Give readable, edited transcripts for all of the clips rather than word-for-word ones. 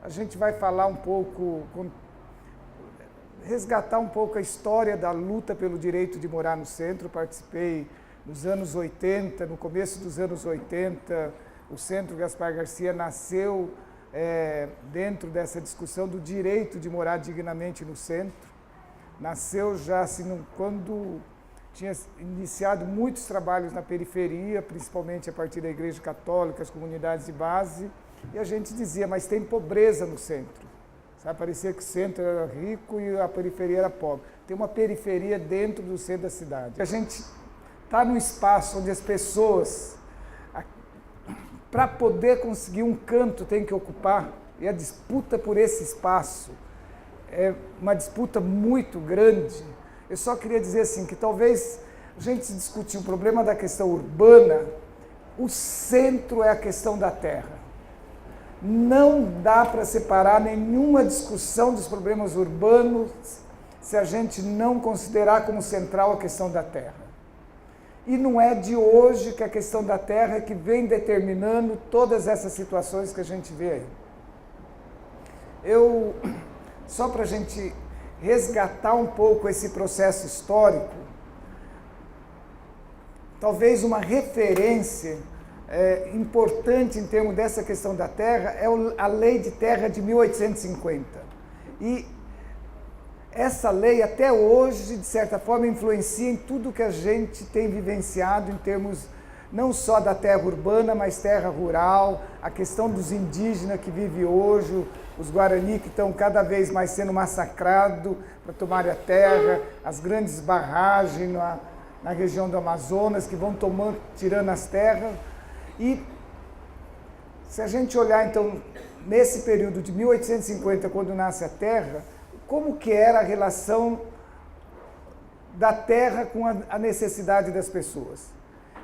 a gente vai falar um pouco, resgatar um pouco a história da luta pelo direito de morar no centro. Participei nos anos 80, no começo dos anos 80, o Centro Gaspar Garcia nasceu dentro dessa discussão do direito de morar dignamente no centro. Nasceu já assim, quando tinha iniciado muitos trabalhos na periferia, principalmente a partir da Igreja Católica, as comunidades de base, e a gente dizia, mas tem pobreza no centro. Sabe? Parecia que o centro era rico e a periferia era pobre. Tem uma periferia dentro do centro da cidade. A gente está num espaço onde as pessoas, para poder conseguir um canto, tem que ocupar, e a disputa por esse espaço é uma disputa muito grande. Eu só queria dizer assim, que talvez a gente discutir o problema da questão urbana, o centro é a questão da terra. Não dá para separar nenhuma discussão dos problemas urbanos se a gente não considerar como central a questão da terra. E não é de hoje que a questão da terra é que vem determinando todas essas situações que a gente vê aí. Só para a gente resgatar um pouco esse processo histórico, talvez uma referência importante em termos dessa questão da terra é a Lei de Terra de 1850. E essa lei, até hoje, de certa forma, influencia em tudo que a gente tem vivenciado em termos não só da terra urbana, mas terra rural, a questão dos indígenas que vivem hoje, os Guarani que estão cada vez mais sendo massacrados para tomar a terra, as grandes barragens na região do Amazonas que vão tirando as terras. E se a gente olhar, então, nesse período de 1850, quando nasce a terra, como que era a relação da terra com a necessidade das pessoas?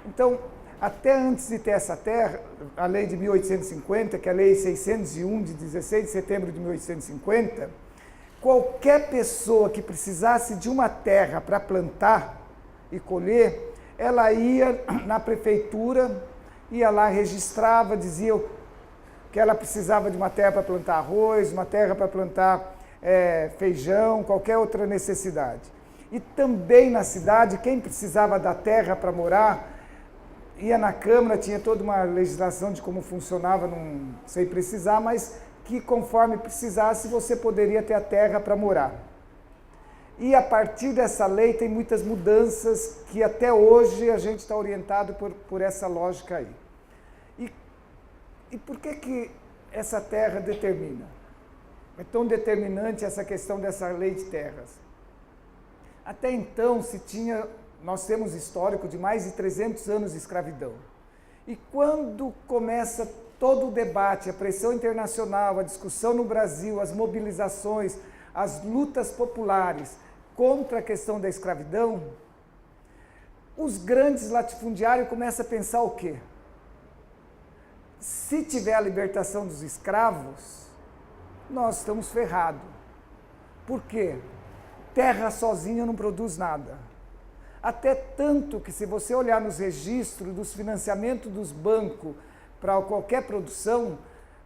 Então, até antes de ter essa terra, a lei de 1850, que é a lei 601, de 16 de setembro de 1850, qualquer pessoa que precisasse de uma terra para plantar e colher, ela ia na prefeitura, ia lá, registrava, dizia que ela precisava de uma terra para plantar arroz, uma terra para plantar feijão, qualquer outra necessidade. E também na cidade, quem precisava da terra para morar, ia na Câmara, tinha toda uma legislação de como funcionava, não sei precisar, mas que conforme precisasse, você poderia ter a terra para morar. E a partir dessa lei tem muitas mudanças que até hoje a gente está orientado por essa lógica aí. E por que essa terra determina? É tão determinante essa questão dessa lei de terras. Até então nós temos histórico de mais de 300 anos de escravidão. E quando começa todo o debate, a pressão internacional, a discussão no Brasil, as mobilizações, as lutas populares contra a questão da escravidão, os grandes latifundiários começam a pensar o quê? Se tiver a libertação dos escravos, nós estamos ferrados. Por quê? Terra sozinha não produz nada. Até tanto que, se você olhar nos registros dos financiamentos dos bancos para qualquer produção,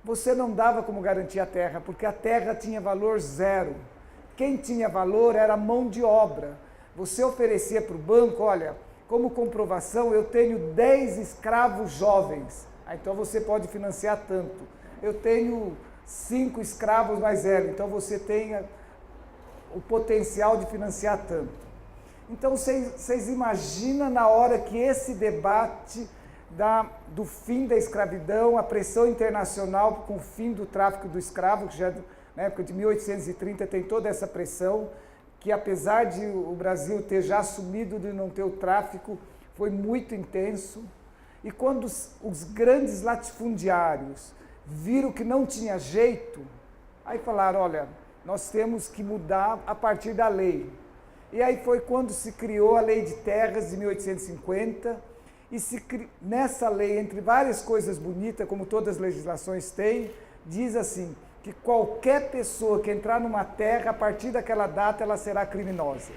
você não dava como garantir a terra, porque a terra tinha valor zero. Quem tinha valor era a mão de obra. Você oferecia para o banco, olha, como comprovação, eu tenho 10 escravos jovens, então você pode financiar tanto. Eu tenho 5 escravos mais velhos, então você tem o potencial de financiar tanto. Então, vocês imaginam na hora que esse debate do fim da escravidão, a pressão internacional com o fim do tráfico do escravo, que já na época de 1830 tem toda essa pressão, que apesar de o Brasil ter já assumido de não ter o tráfico, foi muito intenso. E quando os grandes latifundiários viram que não tinha jeito, aí falaram, olha, nós temos que mudar a partir da lei. E aí foi quando se criou a Lei de Terras de 1850, e nessa lei, entre várias coisas bonitas, como todas as legislações têm, diz assim, que qualquer pessoa que entrar numa terra, a partir daquela data, ela será criminosa.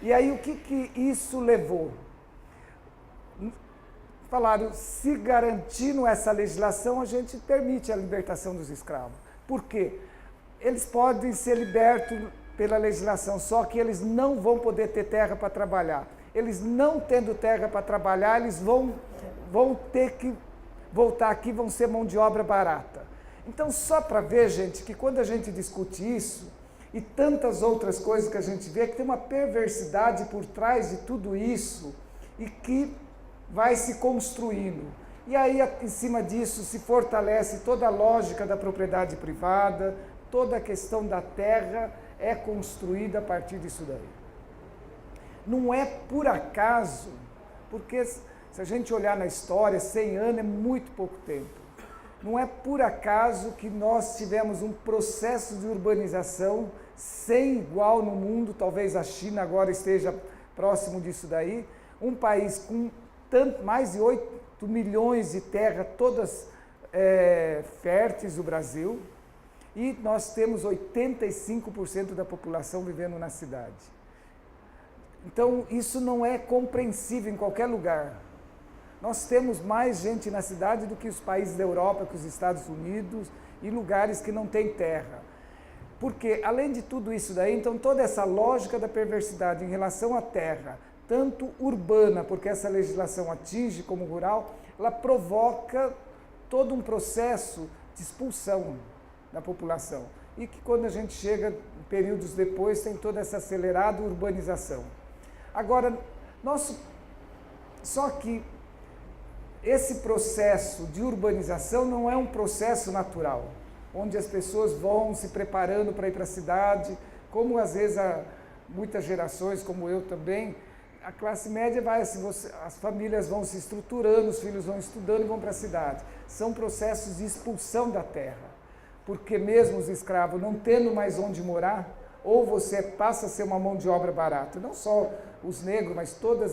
E aí o que isso levou? Falaram, se garantindo essa legislação, a gente permite a libertação dos escravos. Por quê? Eles podem ser libertos pela legislação, só que eles não vão poder ter terra para trabalhar. Eles não tendo terra para trabalhar, eles vão ter que voltar aqui, vão ser mão de obra barata. Então, só para ver, gente, que quando a gente discute isso, e tantas outras coisas que a gente vê, que tem uma perversidade por trás de tudo isso, e que vai se construindo. E aí, em cima disso, se fortalece toda a lógica da propriedade privada, toda a questão da terra é construída a partir disso daí. Não é por acaso, porque se a gente olhar na história, 100 anos é muito pouco tempo. Não é por acaso que nós tivemos um processo de urbanização sem igual no mundo, talvez a China agora esteja próximo disso daí, um país com mais de 8 milhões de terras, todas férteis, o Brasil, e nós temos 85% da população vivendo na cidade. Então, isso não é compreensível em qualquer lugar. Nós temos mais gente na cidade do que os países da Europa, que os Estados Unidos e lugares que não têm terra. Porque, além de tudo isso daí, então toda essa lógica da perversidade em relação à terra, tanto urbana, porque essa legislação atinge como rural, ela provoca todo um processo de expulsão da população. E que quando a gente chega, períodos depois, tem toda essa acelerada urbanização. Agora, só que esse processo de urbanização não é um processo natural, onde as pessoas vão se preparando para ir para a cidade, como às vezes muitas gerações, como eu também, a classe média vai assim, as famílias vão se estruturando, os filhos vão estudando e vão para a cidade. São processos de expulsão da terra, porque mesmo os escravos não tendo mais onde morar, ou você passa a ser uma mão de obra barata, não só os negros, mas toda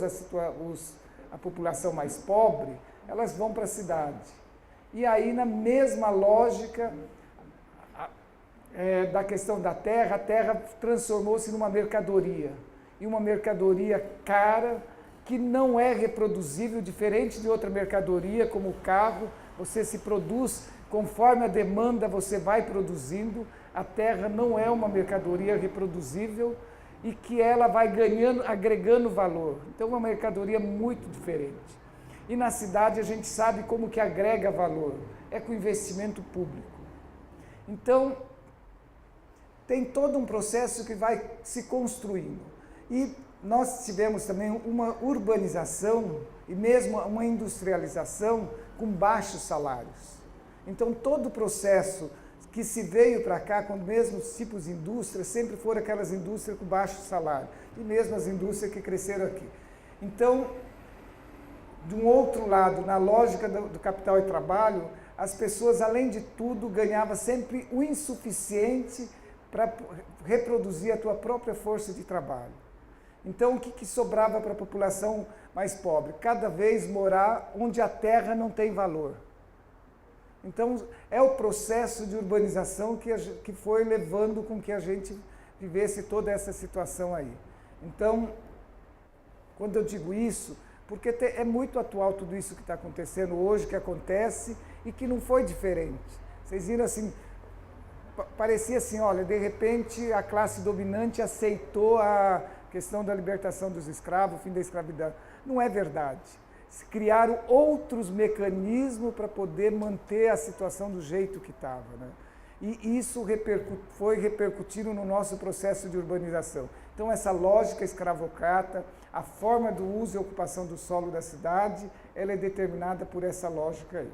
a população mais pobre, elas vão para a cidade. E aí, na mesma lógica da questão da terra, a terra transformou-se numa mercadoria. E uma mercadoria cara, que não é reproduzível, diferente de outra mercadoria, como o carro, você se produz, conforme a demanda você vai produzindo, a terra não é uma mercadoria reproduzível e que ela vai agregando valor. Então, é uma mercadoria muito diferente. E na cidade a gente sabe como que agrega valor, é com investimento público. Então, tem todo um processo que vai se construindo. E nós tivemos também uma urbanização e mesmo uma industrialização com baixos salários. Então, todo o processo que se veio para cá com os mesmos tipos de indústrias, sempre foram aquelas indústrias com baixo salário, e mesmo as indústrias que cresceram aqui. Então, de um outro lado, na lógica do capital e trabalho, as pessoas, além de tudo, ganhavam sempre o insuficiente para reproduzir a tua própria força de trabalho. Então, o que sobrava para a população mais pobre? Cada vez morar onde a terra não tem valor. Então, é o processo de urbanização que foi levando com que a gente vivesse toda essa situação aí. Então, quando eu digo isso, porque é muito atual tudo isso que está acontecendo hoje, que acontece e que não foi diferente. Vocês viram assim, parecia assim, olha, de repente a classe dominante aceitou a questão da libertação dos escravos, o fim da escravidão. Não é verdade. Se criaram outros mecanismos para poder manter a situação do jeito que estava, né? E isso foi repercutindo no nosso processo de urbanização. Então, essa lógica escravocrata, a forma do uso e ocupação do solo da cidade, ela é determinada por essa lógica aí.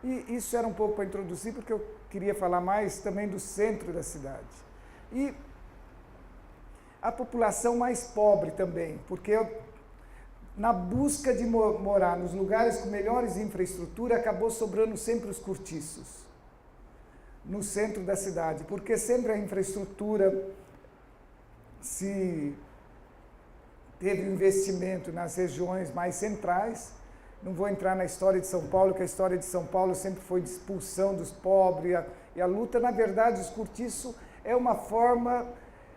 E isso era um pouco para introduzir, porque eu queria falar mais também do centro da cidade. E a população mais pobre também, porque na busca de morar nos lugares com melhores infraestrutura, acabou sobrando sempre os cortiços no centro da cidade, porque sempre a infraestrutura se teve investimento nas regiões mais centrais. Não vou entrar na história de São Paulo, que a história de São Paulo sempre foi de expulsão dos pobres, e a luta, na verdade, os cortiços é uma forma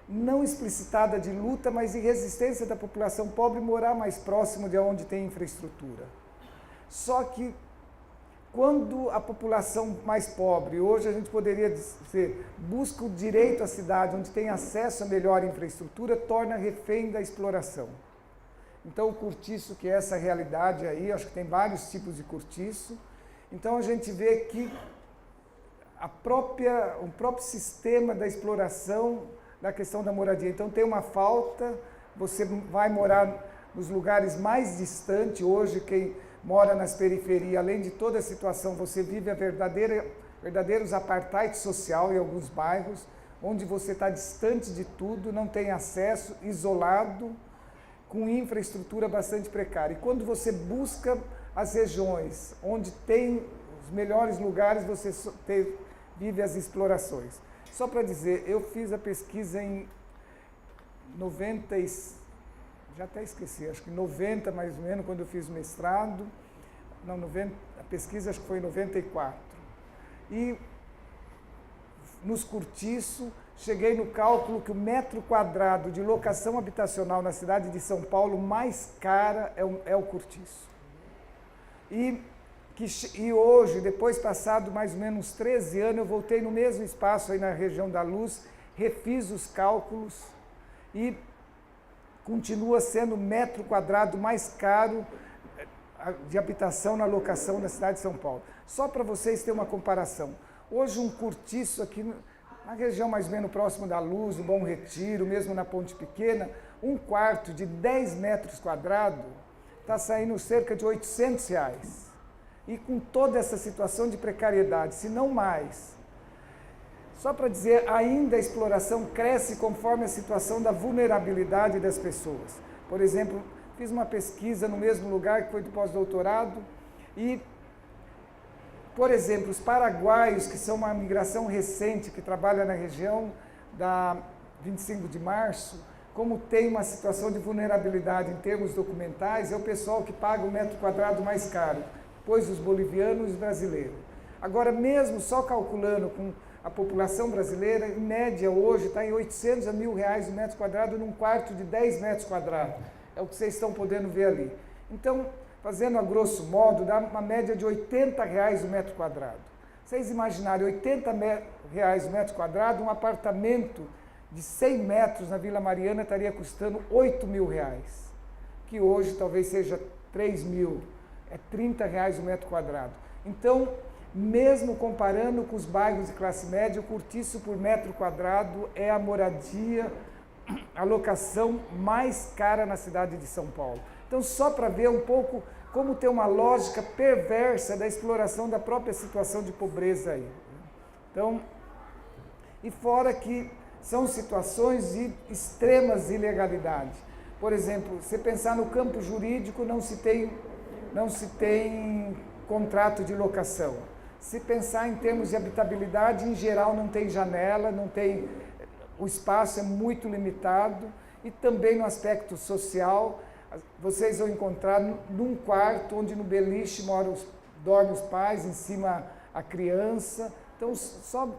não explicitada de luta, mas de resistência da população pobre morar mais próximo de onde tem infraestrutura. Só que, quando a população mais pobre, hoje a gente poderia dizer, busca o direito à cidade, onde tem acesso a melhor infraestrutura, torna refém da exploração. Então o cortiço, que é essa realidade aí, acho que tem vários tipos de cortiço, então a gente vê que o próprio sistema da exploração da questão da moradia. Então tem uma falta, você vai morar nos lugares mais distantes, hoje quem mora nas periferias, além de toda a situação, você vive verdadeiros apartheid social em alguns bairros, onde você está distante de tudo, não tem acesso, isolado, com infraestrutura bastante precária. E quando você busca as regiões onde tem os melhores lugares, você vive as explorações. Só para dizer, eu fiz a pesquisa em 90, já até esqueci, acho que 90 mais ou menos, quando eu fiz o mestrado, não, 90, a pesquisa acho que foi em 94. E nos cortiços, cheguei no cálculo que o metro quadrado de locação habitacional na cidade de São Paulo mais cara é o cortiço. E hoje, depois passado mais ou menos 13 anos, eu voltei no mesmo espaço aí na região da Luz, refiz os cálculos e continua sendo o metro quadrado mais caro de habitação na locação da cidade de São Paulo. Só para vocês terem uma comparação. Hoje um cortiço aqui na região mais ou menos próximo da Luz, do Bom Retiro, mesmo na Ponte Pequena, um quarto de 10 metros quadrados está saindo cerca de R$800. E com toda essa situação de precariedade, se não mais. Só para dizer, ainda a exploração cresce conforme a situação da vulnerabilidade das pessoas. Por exemplo, fiz uma pesquisa no mesmo lugar que foi do pós-doutorado e, por exemplo, os paraguaios, que são uma migração recente, que trabalha na região da 25 de março, como tem uma situação de vulnerabilidade em termos documentais, é o pessoal que paga o metro quadrado mais caro, depois os bolivianos e os brasileiros. Agora, mesmo só calculando com a população brasileira, em média hoje está em R$800 a R$1.000 o metro quadrado num quarto de 10 metros quadrados. É o que vocês estão podendo ver ali. Então, fazendo a grosso modo, dá uma média de R$80 o metro quadrado. Vocês imaginarem, R$80 o metro quadrado, um apartamento de 100 metros na Vila Mariana estaria custando R$8.000, que hoje talvez seja R$3.000. É R$30 o metro quadrado. Então, mesmo comparando com os bairros de classe média, o cortiço por metro quadrado é a moradia, a locação mais cara na cidade de São Paulo. Então, só para ver um pouco como tem uma lógica perversa da exploração da própria situação de pobreza aí. Então, e fora que são situações de extremas ilegalidade. Por exemplo, se pensar no campo jurídico, não se tem contrato de locação. Se pensar em termos de habitabilidade, em geral não tem janela, o espaço é muito limitado e também no aspecto social, vocês vão encontrar num quarto onde no beliche dormem os pais, em cima a criança, então só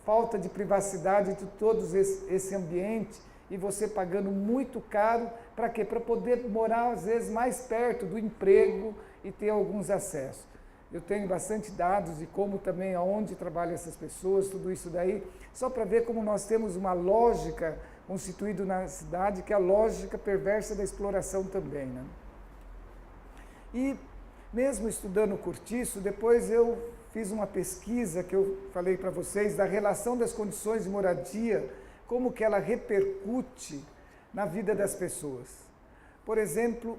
falta de privacidade de todo esse ambiente e você pagando muito caro, para quê? Para poder morar às vezes mais perto do emprego e ter alguns acessos. Eu tenho bastante dados de como também, aonde trabalham essas pessoas, tudo isso daí, só para ver como nós temos uma lógica constituída na cidade, que é a lógica perversa da exploração também, né? E mesmo estudando o cortiço, depois eu fiz uma pesquisa que eu falei para vocês, da relação das condições de moradia, como que ela repercute na vida das pessoas. Por exemplo,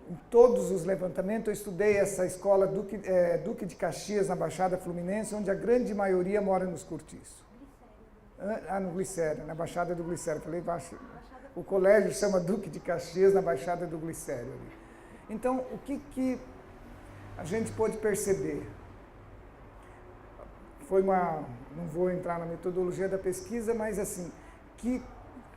em todos os levantamentos, eu estudei essa escola Duque de Caxias, na Baixada Fluminense, onde a grande maioria mora nos cortiços. No Glicério, na Baixada do Glicério. Falei, o colégio chama Duque de Caxias, na Baixada do Glicério. Então, o que a gente pôde perceber? Não vou entrar na metodologia da pesquisa, mas assim, que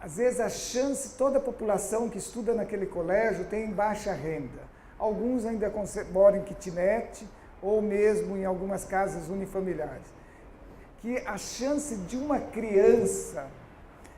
às vezes a chance, toda a população que estuda naquele colégio tem baixa renda. Alguns ainda moram em kitnet ou mesmo em algumas casas unifamiliares. Que a chance de uma criança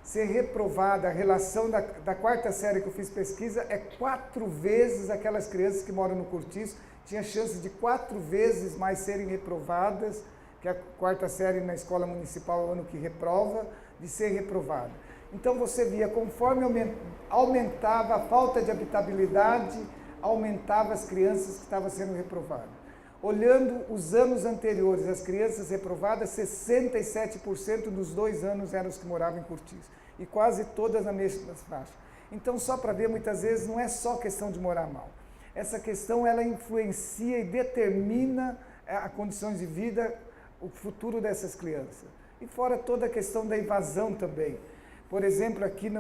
ser reprovada, a relação da quarta série que eu fiz pesquisa é 4 vezes aquelas crianças que moram no cortiço, tinha chance de 4 vezes mais serem reprovadas, que a quarta série na escola municipal é o ano que reprova, de ser reprovada. Então você via, conforme aumentava a falta de habitabilidade, aumentava as crianças que estavam sendo reprovadas. Olhando os anos anteriores, as crianças reprovadas, 67% dos 2 anos eram os que moravam em cortiço. E quase todas na mesma faixa. Então, só para ver, muitas vezes, não é só questão de morar mal. Essa questão, ela influencia e determina a condições de vida, o futuro dessas crianças. E fora toda a questão da evasão também. Por exemplo, aqui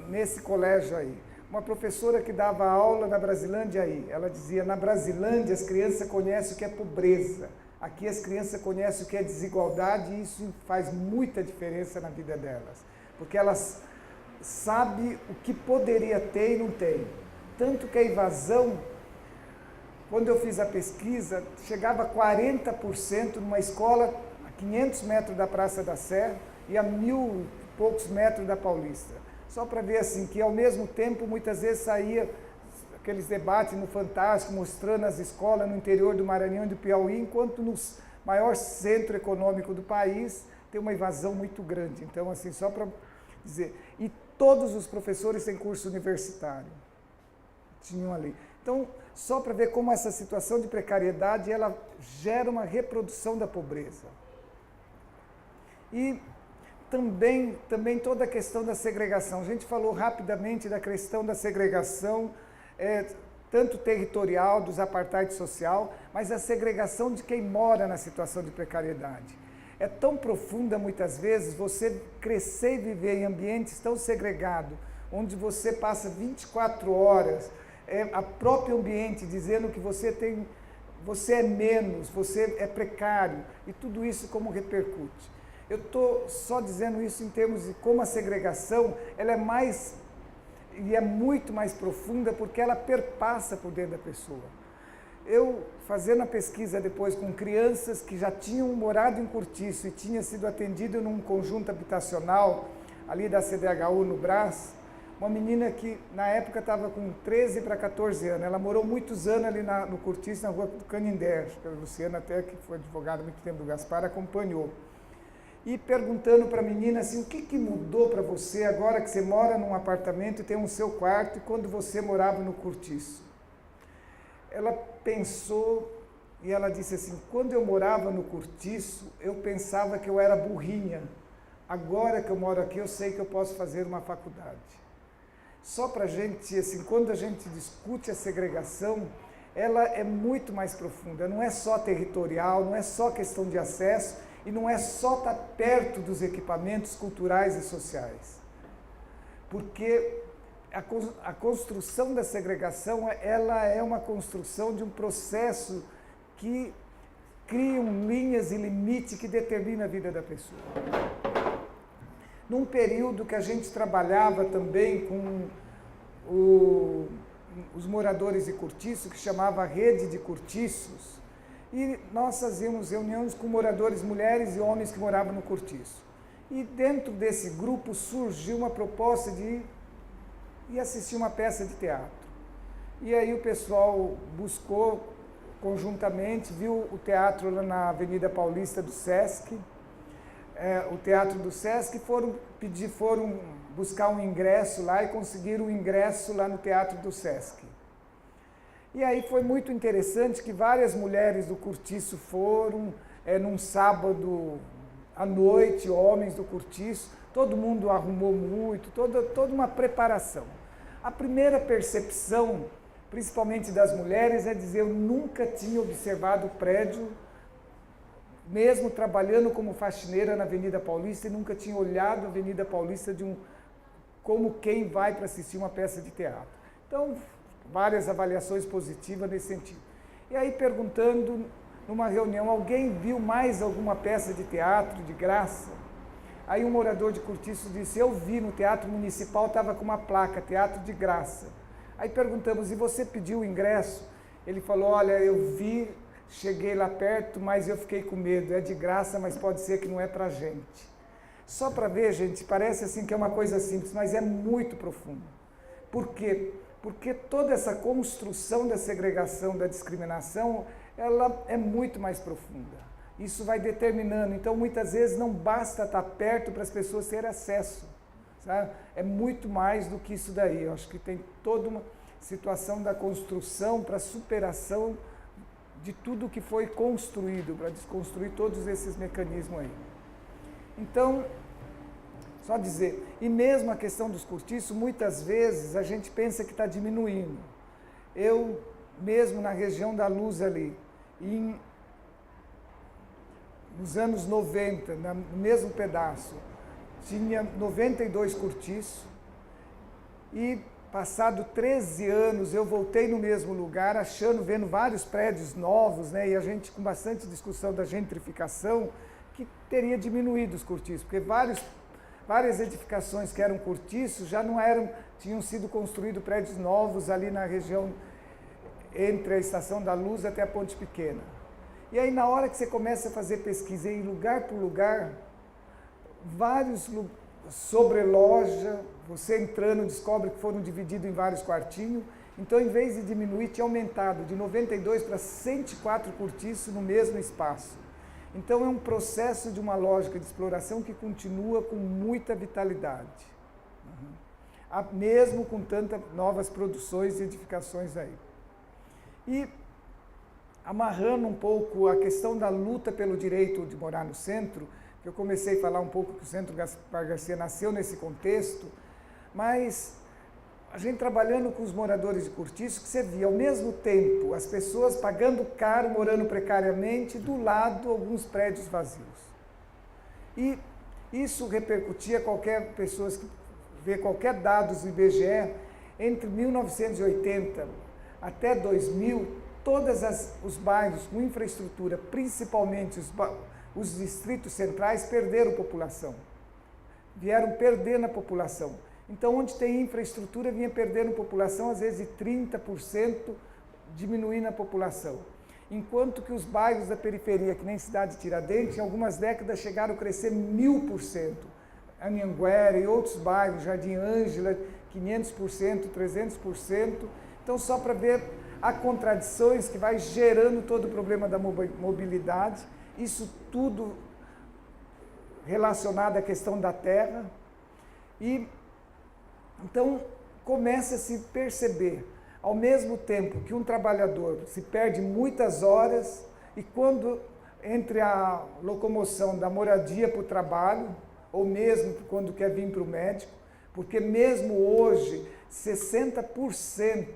nesse colégio aí, uma professora que dava aula na Brasilândia aí, ela dizia, na Brasilândia as crianças conhecem o que é pobreza, aqui as crianças conhecem o que é desigualdade e isso faz muita diferença na vida delas, porque elas sabem o que poderia ter e não tem. Tanto que a evasão, quando eu fiz a pesquisa, chegava a 40% numa escola a 500 metros da Praça da Sé e a 1.000 e poucos metros da Paulista. Só para ver assim, que ao mesmo tempo muitas vezes saía aqueles debates no Fantástico, mostrando as escolas no interior do Maranhão e do Piauí, enquanto no maior centro econômico do país tem uma evasão muito grande. Então, assim, só para dizer, e todos os professores têm curso universitário, tinham ali. Então, só para ver como essa situação de precariedade, ela gera uma reprodução da pobreza. E também toda a questão da segregação. A gente falou rapidamente da questão da segregação, tanto territorial, dos apartheid social, mas a segregação de quem mora na situação de precariedade. É tão profunda, muitas vezes, você crescer e viver em ambientes tão segregados, onde você passa 24 horas, a próprio ambiente dizendo que você é menos, você é precário, e tudo isso como repercute. Eu estou só dizendo isso em termos de como a segregação, ela é muito mais profunda porque ela perpassa por dentro da pessoa. Eu, fazendo a pesquisa depois com crianças que já tinham morado em cortiço e tinham sido atendido num conjunto habitacional ali da CDHU no Brás, uma menina que na época estava com 13 para 14 anos, ela morou muitos anos ali no cortiço, na rua do Canindé, acho que a Luciana até, que foi advogada há muito tempo do Gaspar, acompanhou. E perguntando para a menina assim, o que mudou para você agora que você mora num apartamento e tem um seu quarto e quando você morava no cortiço? Ela pensou e ela disse assim, quando eu morava no cortiço, eu pensava que eu era burrinha. Agora que eu moro aqui, eu sei que eu posso fazer uma faculdade. Só para a gente, assim, quando a gente discute a segregação, ela é muito mais profunda, não é só territorial, não é só questão de acesso, e não é só estar perto dos equipamentos culturais e sociais. Porque a construção da segregação, ela é uma construção de um processo que criam linhas e limites que determinam a vida da pessoa. Num período que a gente trabalhava também com os moradores de cortiço, que chamava Rede de Cortiços, e nós fazíamos reuniões com moradores, mulheres e homens que moravam no cortiço. E dentro desse grupo surgiu uma proposta de ir assistir uma peça de teatro. E aí o pessoal buscou conjuntamente, viu o teatro lá na Avenida Paulista do Sesc, o teatro do Sesc, foram buscar um ingresso lá e conseguiram um ingresso lá no teatro do Sesc. E aí foi muito interessante que várias mulheres do cortiço foram, num sábado à noite, homens do cortiço, todo mundo arrumou muito, toda uma preparação. A primeira percepção, principalmente das mulheres, é dizer, eu nunca tinha observado o prédio, mesmo trabalhando como faxineira na Avenida Paulista, e nunca tinha olhado a Avenida Paulista como quem vai para assistir uma peça de teatro. Então, várias avaliações positivas nesse sentido. E aí, perguntando numa reunião, alguém viu mais alguma peça de teatro de graça? Aí um morador de cortiço disse, eu vi no Teatro Municipal, estava com uma placa, teatro de graça. Aí perguntamos, e você pediu o ingresso? Ele falou, olha, eu vi, cheguei lá perto, mas eu fiquei com medo, é de graça, mas pode ser que não é para gente. Só para ver, gente, parece assim que é uma coisa simples, mas é muito profundo. Por quê? Porque toda essa construção da segregação, da discriminação, ela é muito mais profunda. Isso vai determinando. Então, muitas vezes, não basta estar perto para as pessoas terem acesso. Sabe? É muito mais do que isso daí. Eu acho que tem toda uma situação da construção para superação de tudo que foi construído, para desconstruir todos esses mecanismos aí. Então, só dizer, e mesmo a questão dos cortiços, muitas vezes a gente pensa que está diminuindo. Eu, mesmo na região da Luz ali, nos anos 90, no mesmo pedaço, tinha 92 cortiços e passado 13 anos eu voltei no mesmo lugar, vendo vários prédios novos, né, e a gente com bastante discussão da gentrificação, que teria diminuído os cortiços, porque várias edificações que eram cortiços já não eram, tinham sido construídos prédios novos ali na região entre a Estação da Luz até a Ponte Pequena. E aí na hora que você começa a fazer pesquisa em lugar por lugar, vários sobre loja, você entrando descobre que foram divididos em vários quartinhos, então em vez de diminuir, tinha aumentado de 92 para 104 cortiços no mesmo espaço. Então é um processo de uma lógica de exploração que continua com muita vitalidade, mesmo com tantas novas produções e edificações aí. E amarrando um pouco a questão da luta pelo direito de morar no centro, que eu comecei a falar um pouco que o Centro Gaspar Garcia nasceu nesse contexto, mas a gente trabalhando com os moradores de cortiço, que você via ao mesmo tempo as pessoas pagando caro, morando precariamente, do lado alguns prédios vazios. E isso repercutia qualquer pessoa que vê qualquer dados do IBGE, entre 1980 até 2000, todos os bairros com infraestrutura, principalmente os distritos centrais, perderam população. Vieram perdendo a população. Então, onde tem infraestrutura, vinha perdendo população, às vezes de 30%, diminuindo a população. Enquanto que os bairros da periferia, que nem Cidade Tiradentes, em algumas décadas chegaram a crescer 1000%. Anhanguera e outros bairros, Jardim Ângela, 500%, 300%. Então, só para ver as contradições que vai gerando todo o problema da mobilidade, isso tudo relacionado à questão da terra. E então começa a se perceber, ao mesmo tempo que um trabalhador se perde muitas horas, e quando entre a locomoção da moradia para o trabalho, ou mesmo quando quer vir para o médico, porque mesmo hoje 60%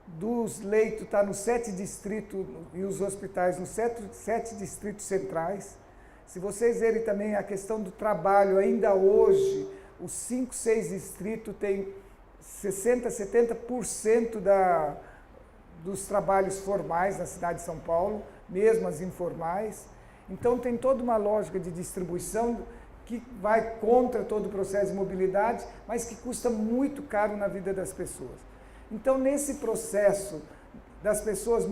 dos leitos está nos 7 distritos e os hospitais nos 7 distritos centrais. Se vocês verem também a questão do trabalho, ainda hoje, os 5, 6 distritos têm 60%, 70% dos trabalhos formais na cidade de São Paulo, mesmo as informais. Então tem toda uma lógica de distribuição que vai contra todo o processo de mobilidade, mas que custa muito caro na vida das pessoas. Então nesse processo das pessoas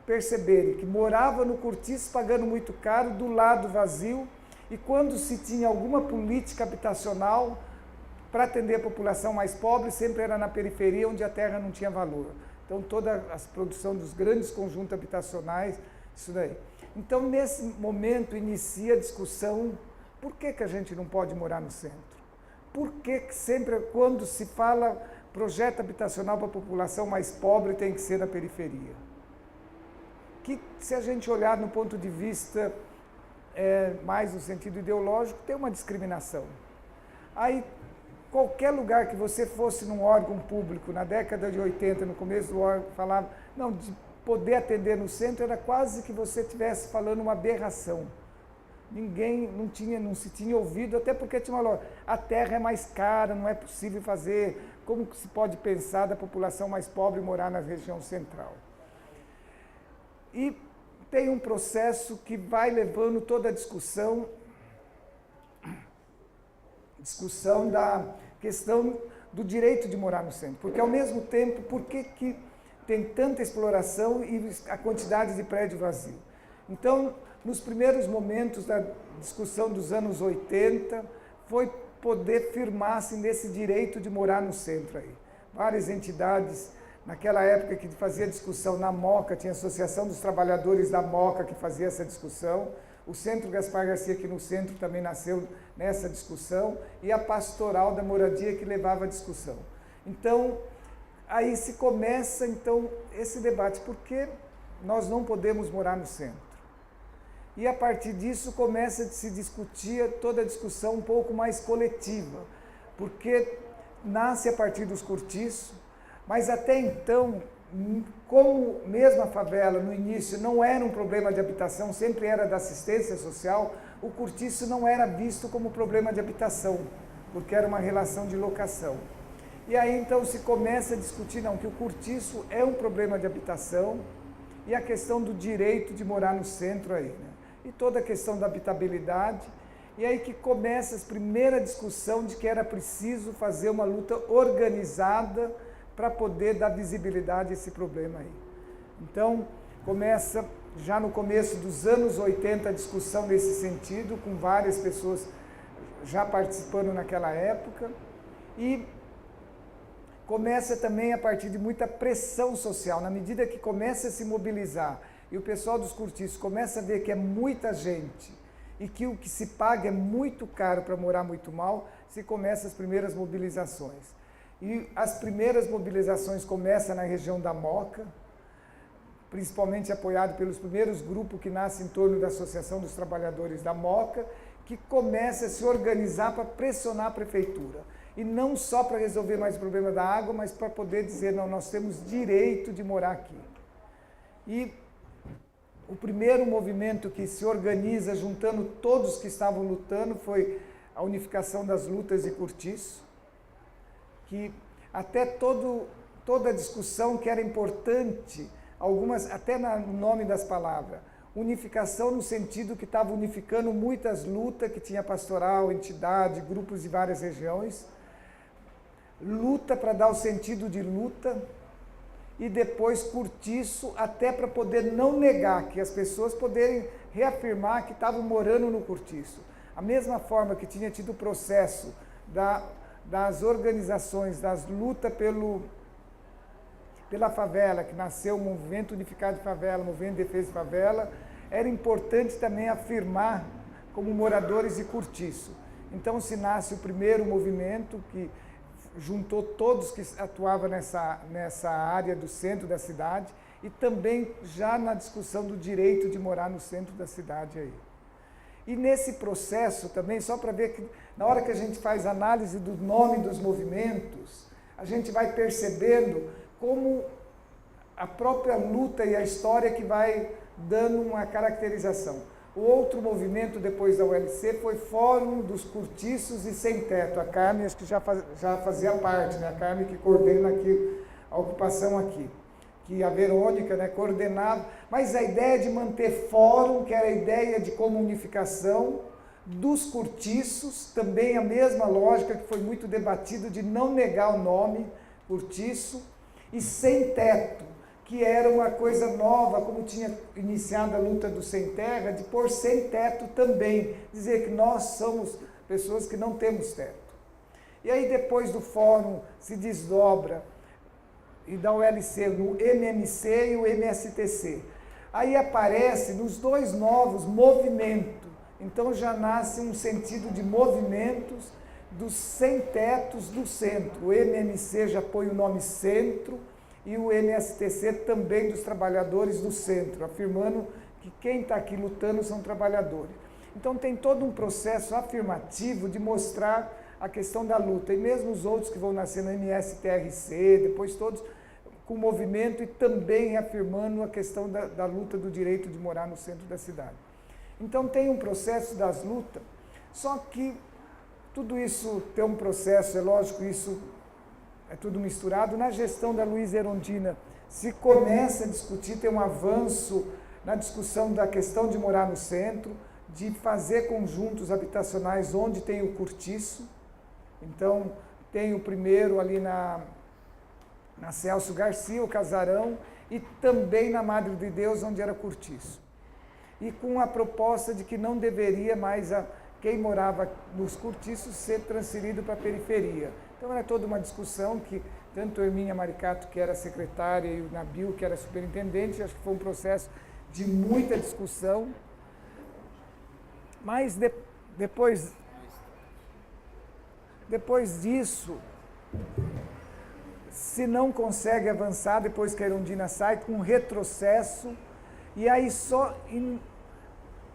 perceberem que morava no cortiço pagando muito caro, do lado vazio, e quando se tinha alguma política habitacional para atender a população mais pobre, sempre era na periferia, onde a terra não tinha valor. Então, toda a produção dos grandes conjuntos habitacionais, isso daí. Então, nesse momento, inicia a discussão, por que a gente não pode morar no centro? Por que sempre, quando se fala projeto habitacional para a população mais pobre, tem que ser na periferia? Que, se a gente olhar no ponto de vista mais no sentido ideológico, tem uma discriminação. Aí, qualquer lugar que você fosse num órgão público, na década de 80, no começo do órgão, falava, não, de poder atender no centro, era quase que você estivesse falando uma aberração. Ninguém, não se tinha ouvido, até porque tinha uma lógica, a terra é mais cara, não é possível fazer, como se pode pensar da população mais pobre morar na região central? E tem um processo que vai levando toda a discussão da questão do direito de morar no centro, porque ao mesmo tempo, por que tem tanta exploração e a quantidade de prédio vazio? Então, nos primeiros momentos da discussão dos anos 80, foi poder firmar-se nesse direito de morar no centro aí. Várias entidades, naquela época que fazia discussão na Moca, tinha a Associação dos Trabalhadores da Moca que fazia essa discussão, o Centro Gaspar Garcia aqui no centro também nasceu nessa discussão, e a Pastoral da Moradia que levava a discussão. Então, aí se começa então esse debate, por que nós não podemos morar no centro? E a partir disso começa a se discutir toda a discussão um pouco mais coletiva, porque nasce a partir dos cortiços, mas até então, como mesmo a favela no início não era um problema de habitação, sempre era da assistência social, o cortiço não era visto como problema de habitação, porque era uma relação de locação. E aí então se começa a discutir, não, que o cortiço é um problema de habitação e a questão do direito de morar no centro aí, né? E toda a questão da habitabilidade, e aí que começa a primeira discussão de que era preciso fazer uma luta organizada para poder dar visibilidade a esse problema aí. Então, começa já no começo dos anos 80 a discussão nesse sentido, com várias pessoas já participando naquela época, e começa também a partir de muita pressão social, na medida que começa a se mobilizar e o pessoal dos cortiços começa a ver que é muita gente e que o que se paga é muito caro para morar muito mal, se começam as primeiras mobilizações. E as primeiras mobilizações começam na região da Moca, principalmente apoiado pelos primeiros grupos que nascem em torno da Associação dos Trabalhadores da Moca, que começa a se organizar para pressionar a prefeitura. E não só para resolver mais o problema da água, mas para poder dizer, não, nós temos direito de morar aqui. E o primeiro movimento que se organiza, juntando todos que estavam lutando, foi a unificação das lutas de cortiço, que até toda a discussão que era importante, algumas até no nome das palavras, unificação no sentido que estava unificando muitas lutas, que tinha pastoral, entidade, grupos de várias regiões, luta para dar o sentido de luta, e depois cortiço, até para poder não negar, que as pessoas poderem reafirmar que estavam morando no cortiço. A mesma forma que tinha tido o processo das organizações, das lutas pela favela, que nasceu o Movimento Unificado de Favela, o Movimento de Defesa de Favela, era importante também afirmar como moradores de cortiço. Então se nasce o primeiro movimento que juntou todos que atuavam nessa área do centro da cidade e também já na discussão do direito de morar no centro da cidade aí. E nesse processo também, só para ver que na hora que a gente faz análise do nome dos movimentos, a gente vai percebendo como a própria luta e a história que vai dando uma caracterização. O outro movimento depois da ULC foi Fórum dos Cortiços e Sem Teto. A Carmen acho que já fazia parte, né? A Carmen que coordena aqui, a ocupação aqui. Que a Verônica, né, coordenava. Mas a ideia de manter fórum, que era a ideia de comunificação dos cortiços, também a mesma lógica que foi muito debatido de não negar o nome cortiço, e Sem Teto, que era uma coisa nova, como tinha iniciado a luta do Sem Terra, de pôr sem teto também, dizer que nós somos pessoas que não temos teto. E aí depois do fórum se desdobra, e da ULC, no MMC e o MSTC. Aí aparece nos dois novos movimentos, então já nasce um sentido de movimentos dos sem tetos do centro. O MMC já põe o nome centro, e o MSTC também dos trabalhadores do centro, afirmando que quem está aqui lutando são trabalhadores. Então tem todo um processo afirmativo de mostrar a questão da luta, e mesmo os outros que vão nascer no MSTRC, depois todos com movimento e também reafirmando a questão da luta do direito de morar no centro da cidade. Então tem um processo das lutas, só que tudo isso tem um processo, é lógico, isso é tudo misturado. Na gestão da Luísa Erundina, se começa a discutir, tem um avanço na discussão da questão de morar no centro, de fazer conjuntos habitacionais onde tem o cortiço. Então, tem o primeiro ali na Celso Garcia, o Casarão, e também na Madre de Deus, onde era cortiço. E com a proposta de que não deveria mais quem morava nos cortiços ser transferido para a periferia. Então era toda uma discussão que tanto a Hermínia Maricato, que era secretária, e o Nabil, que era superintendente, acho que foi um processo de muita discussão. Mas depois disso, se não consegue avançar, depois que a Erundina sai, com um retrocesso, e aí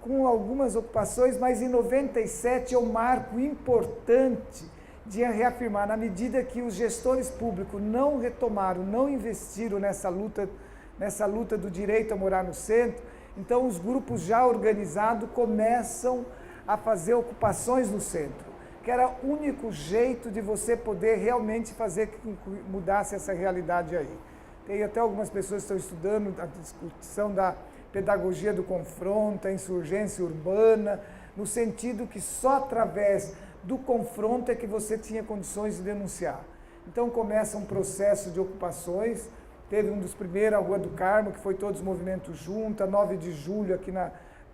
com algumas ocupações, mas em 97 é um marco importante de reafirmar, na medida que os gestores públicos não retomaram, não investiram nessa luta do direito a morar no centro, então os grupos já organizados começam a fazer ocupações no centro, que era o único jeito de você poder realmente fazer que mudasse essa realidade aí. Tem até algumas pessoas que estão estudando a discussão da pedagogia do confronto, a insurgência urbana, no sentido que só através do confronto é que você tinha condições de denunciar. Então começa um processo de ocupações, teve um dos primeiros, a Rua do Carmo, que foi todos os movimentos juntos, a 9 de julho, aqui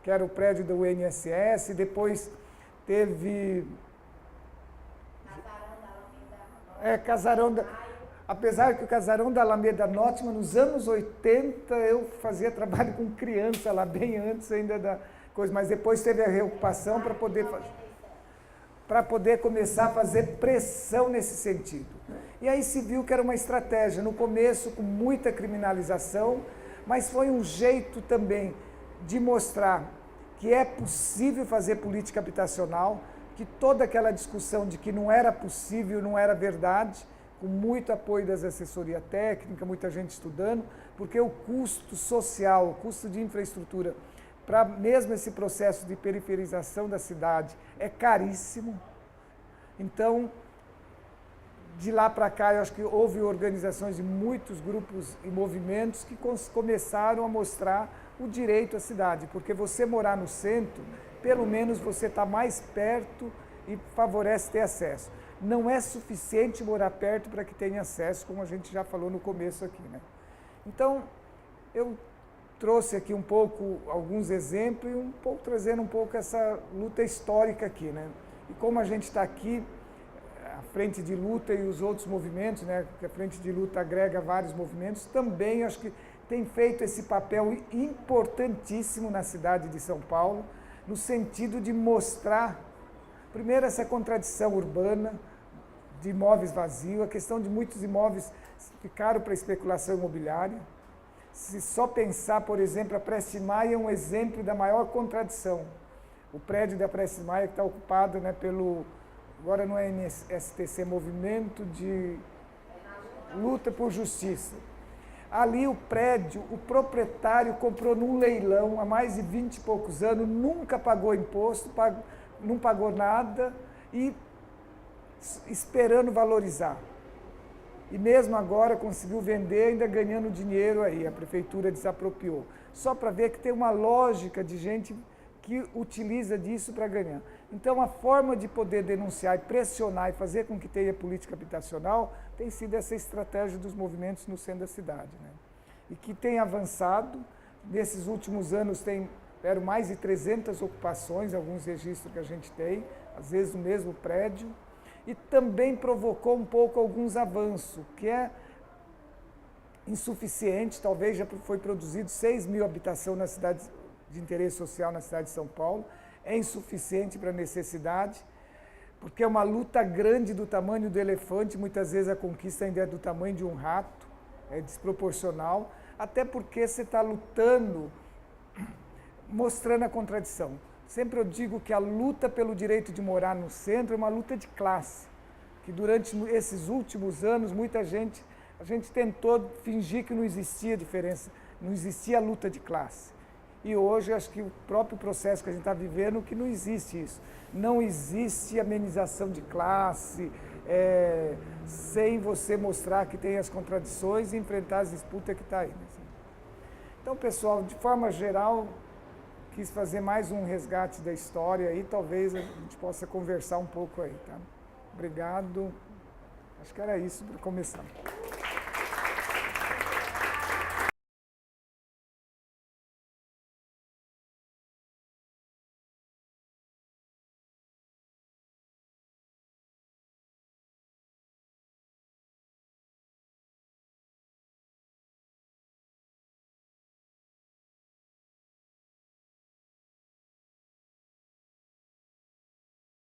que era o prédio do INSS, depois teve... Casarão da... Apesar que o Casarão da Alameda Norte, nos anos 80, eu fazia trabalho com criança lá, bem antes ainda da coisa, mas depois teve a reocupação para poder começar a fazer pressão nesse sentido. E aí se viu que era uma estratégia, no começo com muita criminalização, mas foi um jeito também de mostrar que é possível fazer política habitacional, que toda aquela discussão de que não era possível, não era verdade, com muito apoio das assessorias técnicas, muita gente estudando, porque o custo social, o custo de infraestrutura, para mesmo esse processo de periferização da cidade, é caríssimo. Então, de lá para cá, eu acho que houve organizações de muitos grupos e movimentos que começaram a mostrar o direito à cidade, porque você morar no centro, pelo menos você está mais perto e favorece ter acesso. Não é suficiente morar perto para que tenha acesso, como a gente já falou no começo aqui, né? Então, eu trouxe aqui um pouco alguns exemplos e trazendo um pouco essa luta histórica aqui, né? E como a gente está aqui, a Frente de Luta e os outros movimentos, né? Que a Frente de Luta agrega vários movimentos, também acho que tem feito esse papel importantíssimo na cidade de São Paulo, no sentido de mostrar, primeiro, essa contradição urbana, de imóveis vazios, a questão de muitos imóveis ficaram para especulação imobiliária. Se só pensar, por exemplo, a Prestes Maia é um exemplo da maior contradição. O prédio da Prestes Maia que está ocupado, né, agora não é MSTC, Movimento de Luta por Justiça. Ali o prédio, o proprietário comprou num leilão há mais de 20 e poucos anos, nunca pagou imposto, não pagou nada e esperando valorizar. E mesmo agora conseguiu vender, ainda ganhando dinheiro aí, a prefeitura desapropriou. Só para ver que tem uma lógica de gente que utiliza disso para ganhar. Então a forma de poder denunciar e pressionar e fazer com que tenha política habitacional tem sido essa estratégia dos movimentos no centro da cidade, né? E que tem avançado. Nesses últimos anos tiveram mais de 300 ocupações, alguns registros que a gente tem, às vezes no mesmo prédio, e também provocou um pouco alguns avanços, que é insuficiente, talvez já foi produzido 6 mil habitação na cidade de interesse social na cidade de São Paulo, é insuficiente para a necessidade, porque é uma luta grande do tamanho do elefante, muitas vezes a conquista ainda é do tamanho de um rato, é desproporcional, até porque você está lutando, mostrando a contradição. Sempre eu digo que a luta pelo direito de morar no centro é uma luta de classe, que durante esses últimos anos a gente tentou fingir que não existia diferença, não existia luta de classe. E hoje acho que o próprio processo que a gente está vivendo, que não existe isso. Não existe amenização de classe, sem você mostrar que tem as contradições e enfrentar as disputas que está aí. Então, pessoal, de forma geral, quis fazer mais um resgate da história aí, talvez a gente possa conversar um pouco aí, tá? Obrigado. Acho que era isso para começar.